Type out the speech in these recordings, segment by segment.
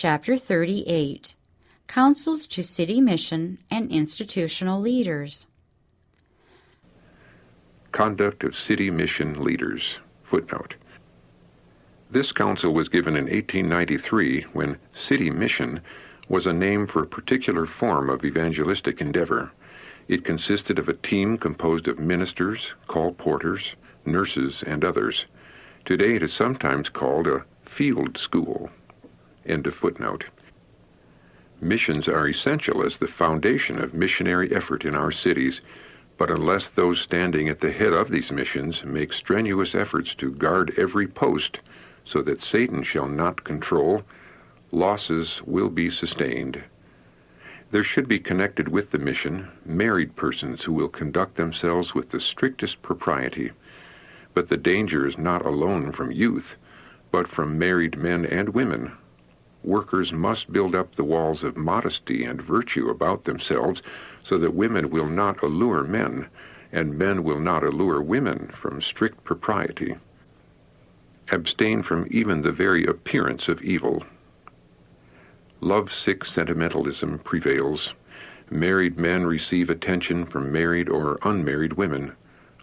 Chapter 38. Counsels to City Mission and Institutional Leaders. Conduct of City Mission Leaders. Footnote. This counsel was given in 1893 when city mission was a name for a particular form of evangelistic endeavor. It consisted of a team composed of ministers, call porters, nurses, and others. Today it is sometimes called a field school. End of footnote. Missions are essential as the foundation of missionary effort in our cities, but unless those standing at the head of these missions make strenuous efforts to guard every post so that Satan shall not control, losses will be sustained. There should be connected with the mission married persons who will conduct themselves with the strictest propriety. But the danger is not alone from youth, but from married men and women. Workers must build up the walls of modesty and virtue about themselves so that women will not allure men, and men will not allure women from strict propriety. Abstain from even the very appearance of evil. Love-sick sentimentalism prevails. Married men receive attention from married or unmarried women.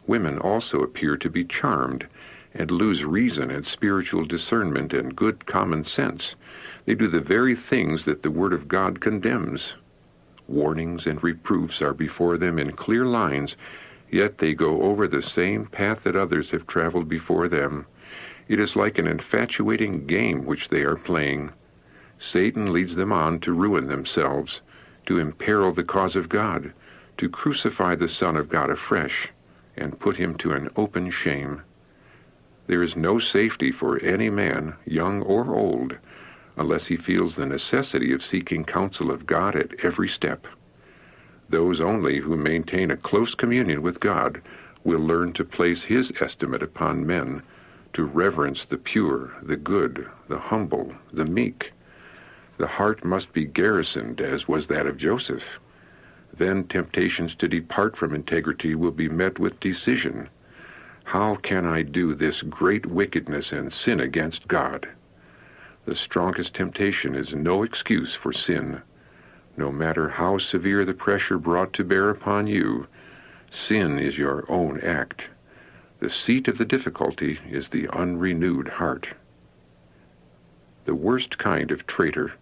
Women also appear to be charmed and lose reason and spiritual discernment and good common sense. They do the very things that the Word of God condemns. Warnings and reproofs are before them in clear lines, yet they go over the same path that others have traveled before them. It is like an infatuating game which they are playing. Satan leads them on to ruin themselves, to imperil the cause of God, to crucify the Son of God afresh, and put him to an open shame. There is no safety for any man, young or old, unless he feels the necessity of seeking counsel of God at every step. Those only who maintain a close communion with God will learn to place his estimate upon men, to reverence the pure, the good, the humble, the meek. The heart must be garrisoned, as was that of Joseph. Then temptations to depart from integrity will be met with decision. How can I do this great wickedness and sin against God? The strongest temptation is no excuse for sin. No matter how severe the pressure brought to bear upon you, sin is your own act. The seat of the difficulty is the unrenewed heart. The worst kind of traitor.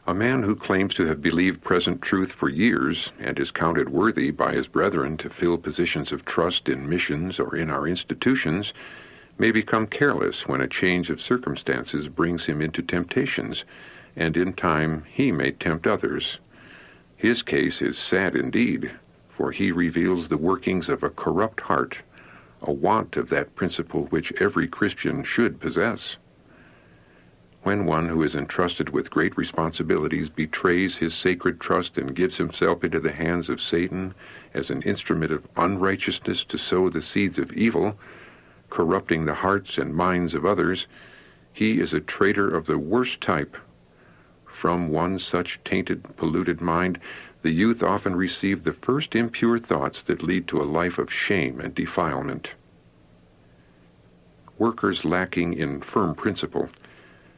A man who claims to have believed present truth for years and is counted worthy by his brethren to fill positions of trust in missions or in our institutions may become careless when a change of circumstances brings him into temptations, and in time he may tempt others. His case is sad indeed, for he reveals the workings of a corrupt heart, a want of that principle which every Christian should possess. When one who is entrusted with great responsibilities betrays his sacred trust and gives himself into the hands of Satan as an instrument of unrighteousness to sow the seeds of evil, corrupting the hearts and minds of others, he is a traitor of the worst type. From one such tainted, polluted mind, the youth often receive the first impure thoughts that lead to a life of shame and defilement. Workers lacking in firm principle.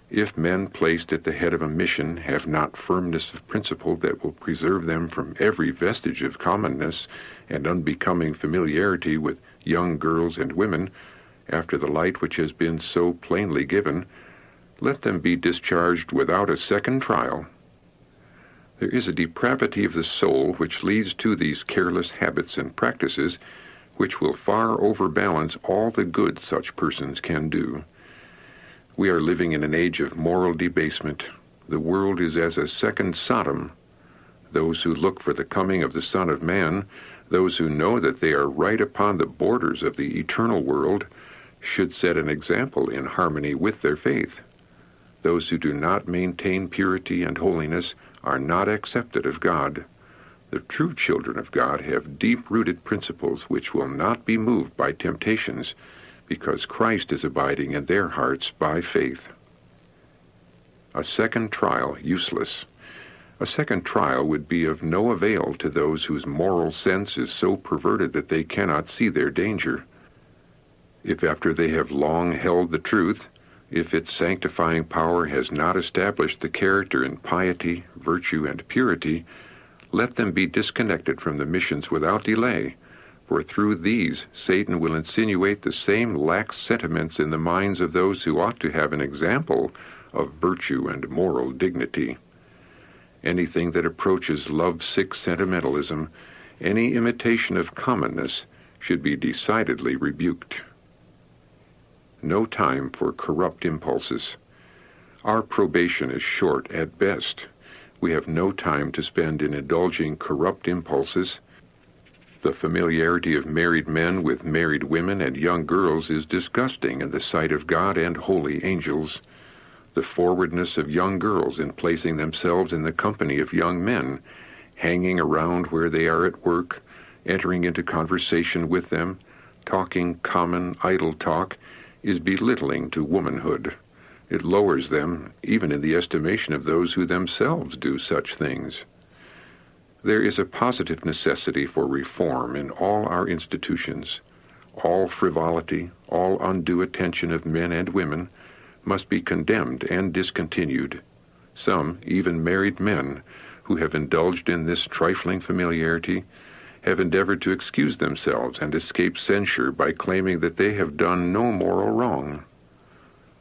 If men placed at the head of a mission have not firmness of principle that will preserve them from every vestige of commonness and unbecoming familiarity with young girls and women, after the light which has been so plainly given, let them be discharged without a second trial. There is a depravity of the soul which leads to these careless habits and practices which will far overbalance all the good such persons can do. We are living in an age of moral debasement. The world is as a second Sodom. Those who look for the coming of the Son of Man, those who know that they are right upon the borders of the eternal world, should set an example in harmony with their faith. Those who do not maintain purity and holiness are not accepted of God. The true children of God have deep-rooted principles which will not be moved by temptations, because Christ is abiding in their hearts by faith. A second trial useless. A second trial would be of no avail to those whose moral sense is so perverted that they cannot see their danger. If after they have long held the truth, If its sanctifying power has not established the character in piety, virtue, and purity, let them be disconnected from the missions without delay, for through these Satan will insinuate the same lax sentiments in the minds of those who ought to have an example of virtue and moral dignity. Anything that approaches love-sick sentimentalism, any imitation of commonness, should be decidedly rebuked. No time for corrupt impulses. Our probation is short at best. We have no time to spend in indulging corrupt impulses. The familiarity of married men with married women and young girls is disgusting in the sight of God and holy angels. The forwardness of young girls in placing themselves in the company of young men, hanging around where they are at work, entering into conversation with them, talking common, idle talk, is belittling to womanhood. It lowers them, even in the estimation of those who themselves do such things. There is a positive necessity for reform in all our institutions. All frivolity, all undue attention of men and women, must be condemned and discontinued. Some, even married men, who have indulged in this trifling familiarity, have endeavored to excuse themselves and escape censure by claiming that they have done no moral wrong.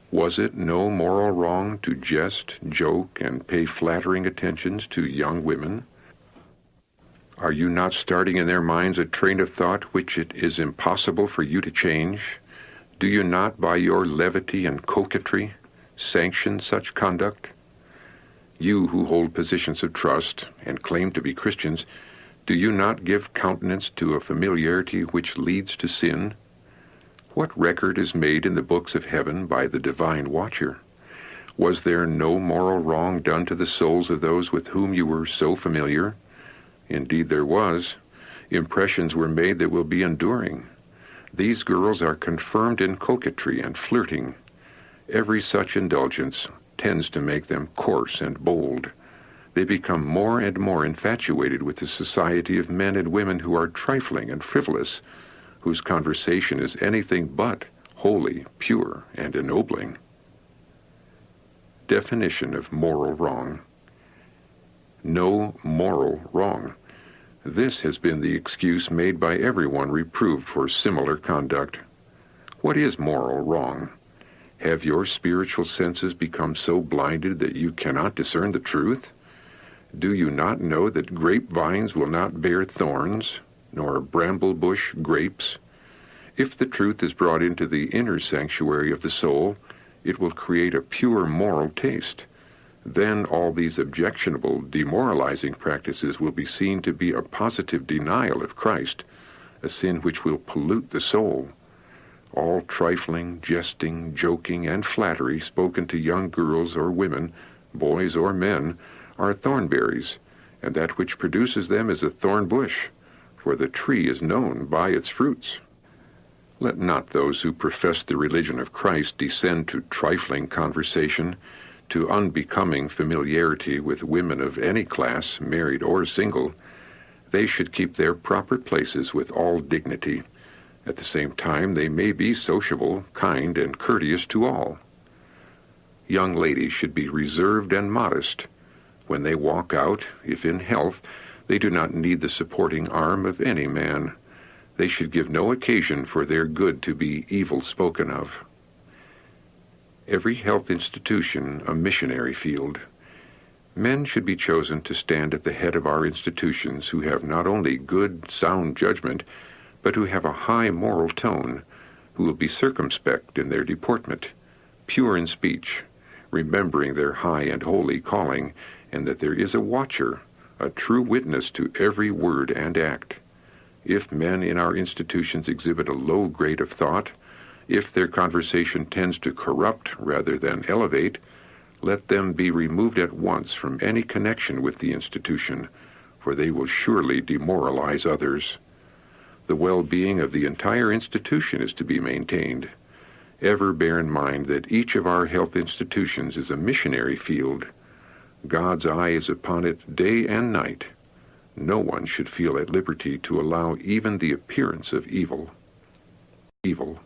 Was it no moral wrong to jest, joke, and pay flattering attentions to young women? Are you not starting in their minds a train of thought which it is impossible for you to change? Do you not, by your levity and coquetry, sanction such conduct? You who hold positions of trust and claim to be Christians, do you not give countenance to a familiarity which leads to sin? What record is made in the books of heaven by the divine watcher? Was there no moral wrong done to the souls of those with whom you were so familiar? Indeed there was. Impressions were made that will be enduring. These girls are confirmed in coquetry and flirting. Every such indulgence tends to make them coarse and bold. They become more and more infatuated with the society of men and women who are trifling and frivolous, whose conversation is anything but holy, pure, and ennobling. Definition of moral wrong. No moral wrong. This has been the excuse made by everyone reproved for similar conduct. What is moral wrong? Have your spiritual senses become so blinded that you cannot discern the truth? Do you not know that grapevines will not bear thorns, nor bramble bush grapes? If the truth is brought into the inner sanctuary of the soul, it will create a pure moral taste. Then all these objectionable, demoralizing practices will be seen to be a positive denial of Christ, a sin which will pollute the soul. All trifling, jesting, joking, and flattery spoken to young girls or women, boys or men, are thornberries, and that which produces them is a thorn bush, for the tree is known by its fruits. Let not those who profess the religion of Christ descend to trifling conversation, to unbecoming familiarity with women of any class, married or single. They should keep their proper places with all dignity. At the same time, they may be sociable, kind, and courteous to all. Young ladies should be reserved and modest. When they walk out, if in health, they do not need the supporting arm of any man. They should give no occasion for their good to be evil spoken of. Every health institution a missionary field. Men should be chosen to stand at the head of our institutions who have not only good, sound judgment, but who have a high moral tone, who will be circumspect in their deportment, pure in speech, remembering their high and holy calling, and that there is a watcher, a true witness to every word and act. If men in our institutions exhibit a low grade of thought, if their conversation tends to corrupt rather than elevate, let them be removed at once from any connection with the institution, for they will surely demoralize others. The well-being of the entire institution is to be maintained. Ever bear in mind that each of our health institutions is a missionary field. God's eye is upon it day and night. No one should feel at liberty to allow even the appearance of evil. Evil.